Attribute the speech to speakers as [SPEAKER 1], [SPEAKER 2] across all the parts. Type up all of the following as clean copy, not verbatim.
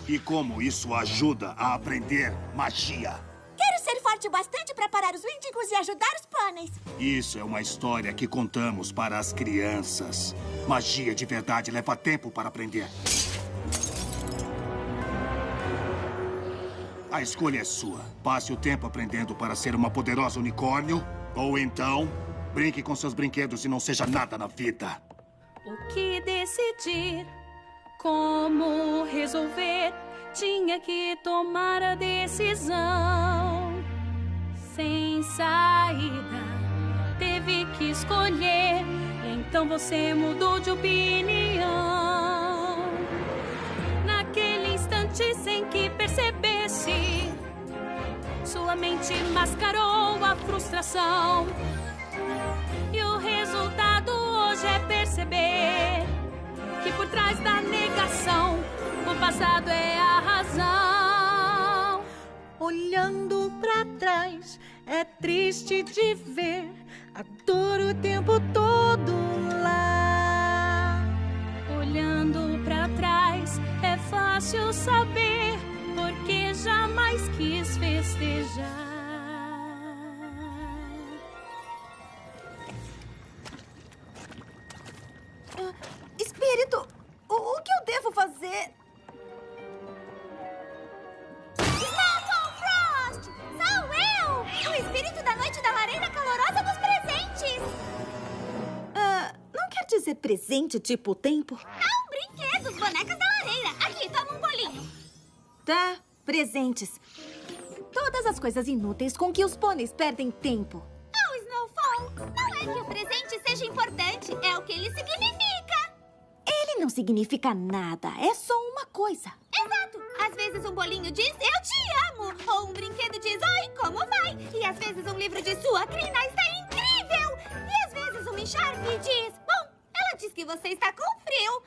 [SPEAKER 1] E como isso ajuda a aprender magia.
[SPEAKER 2] Quero ser forte o bastante para parar os Wendigos e ajudar os pôneis.
[SPEAKER 1] Isso é uma história que contamos para as crianças. Magia de verdade leva tempo para aprender. A escolha é sua. Passe o tempo aprendendo para ser uma poderosa unicórnio. Ou então, brinque com seus brinquedos e não seja nada na vida.
[SPEAKER 3] O que decidir, como resolver, tinha que tomar a decisão. Sem saída, teve que escolher, então você mudou de opinião. Naquele instante, sem que percebesse, sua mente mascarou a frustração. E o resultado hoje é perceber que por trás da negação, o passado é a razão.
[SPEAKER 4] Olhando pra trás, é triste de ver a dor o tempo todo lá.
[SPEAKER 3] Olhando pra trás, é fácil saber porque jamais quis festejar.
[SPEAKER 2] Espírito, o que eu devo fazer? Snowfall Frost! Sou eu! O espírito da noite da lareira calorosa dos presentes!
[SPEAKER 4] Não quer dizer presente tipo o tempo?
[SPEAKER 2] Não, brinquedos, bonecas da lareira. Aqui, toma um bolinho.
[SPEAKER 4] Tá, presentes. Todas as coisas inúteis com que os pôneis perdem tempo.
[SPEAKER 2] Oh, Snowfall, não é que o presente seja importante, é o que ele significa.
[SPEAKER 4] Ele não significa nada, é só uma coisa.
[SPEAKER 2] Exato. Às vezes um bolinho diz, eu te amo. Ou um brinquedo diz, oi, como vai? E às vezes um livro diz, sua crina está incrível. E às vezes uma Sharpie diz, bom, ela diz que você está com frio.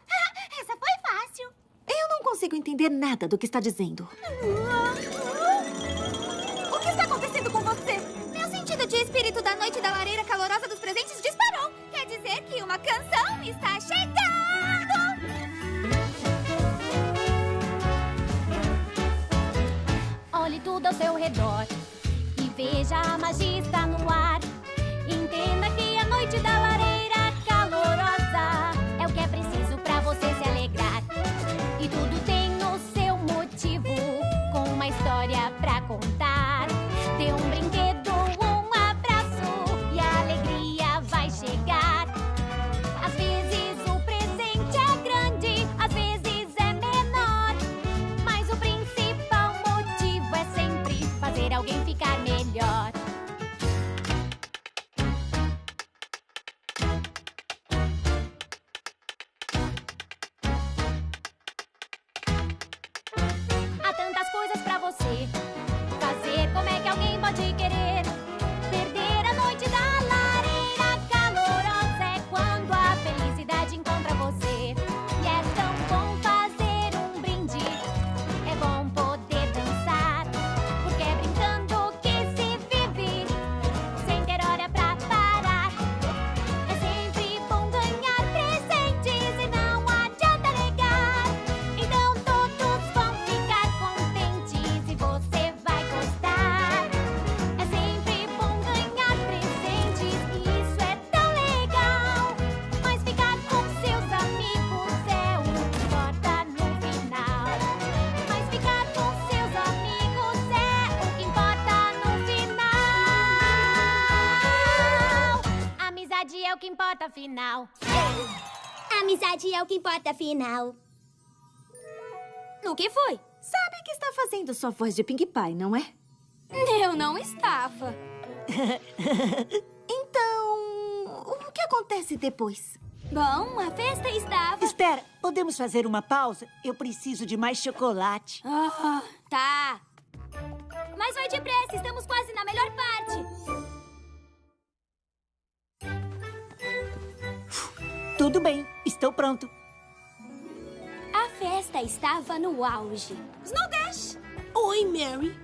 [SPEAKER 2] Essa foi fácil.
[SPEAKER 4] Eu não consigo entender nada do que está dizendo.
[SPEAKER 2] O que está acontecendo com você? Meu sentido de espírito da noite da lareira calorosa dos presentes disparou. Quer dizer que uma canção está chegando.
[SPEAKER 5] Olhe tudo ao seu redor e veja a magia está no ar. Entenda que a noite da lareira calorosa é o que é preciso pra você se alegrar. E tudo tem o seu motivo, com uma história pra contar. Dê um brinquedo, um abraço e a alegria vai chegar. Às vezes o presente é grande, às vezes é menor, mas o principal motivo é sempre fazer alguém ficar melhor. Há tantas coisas pra você fazer, como é que alguém pode querer perder a noite da lareira calorosa? É quando a felicidade encontra você. E é tão bom fazer um brinde, é bom poder dançar, porque é brincando que se vive, sem ter hora pra parar. É sempre bom ganhar presentes e não adianta negar. Então todos vão ficar contentes e você vai gostar. É sempre bom ganhar presentes e isso é tão legal. Mas ficar com seus amigos é o que importa no final. Mas ficar com seus amigos é o que importa no final. Amizade é o que importa afinal.
[SPEAKER 2] Amizade é o que importa, afinal. O que foi?
[SPEAKER 4] Sabe que está fazendo sua voz de Pinkie Pie, não é?
[SPEAKER 2] Eu não estava.
[SPEAKER 4] Então, o que acontece depois?
[SPEAKER 2] Bom, a festa estava...
[SPEAKER 6] Espera, podemos fazer uma pausa? Eu preciso de mais chocolate.
[SPEAKER 2] Tá. Mas vai depressa, estamos quase na melhor parte.
[SPEAKER 6] Tudo bem, estou pronto.
[SPEAKER 2] A festa estava no auge. Snowdash!
[SPEAKER 7] Oi, Mary.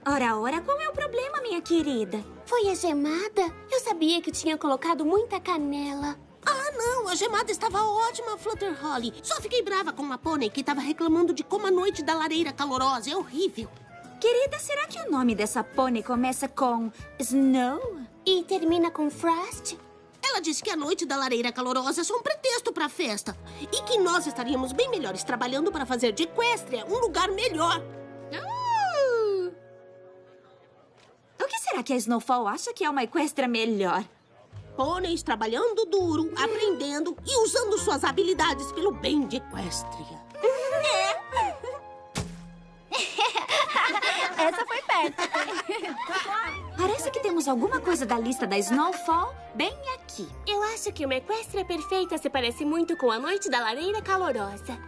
[SPEAKER 2] Ora, qual é o problema, minha querida?
[SPEAKER 7] Foi a gemada? Eu sabia que tinha colocado muita canela.
[SPEAKER 2] Ah,
[SPEAKER 7] não, a gemada estava ótima, Flutterholly. Só fiquei brava com uma pônei que estava reclamando de como a noite da lareira calorosa é horrível.
[SPEAKER 4] Querida, será que o nome dessa pônei começa com Snow?
[SPEAKER 5] E termina com Frost?
[SPEAKER 7] Ela disse que a noite da lareira calorosa é só um pretexto para a festa. E que nós estaríamos bem melhores trabalhando para fazer de Equestria um lugar melhor.
[SPEAKER 4] O que será que a Snowfall acha que é uma Equestria melhor?
[SPEAKER 7] Pôneis trabalhando duro, aprendendo e usando suas habilidades pelo bem de Equestria.
[SPEAKER 4] Essa foi perto. Parece que temos alguma coisa da lista da Snowfall bem aqui.
[SPEAKER 8] Eu acho que uma Equestria perfeita se parece muito com a noite da lareira calorosa.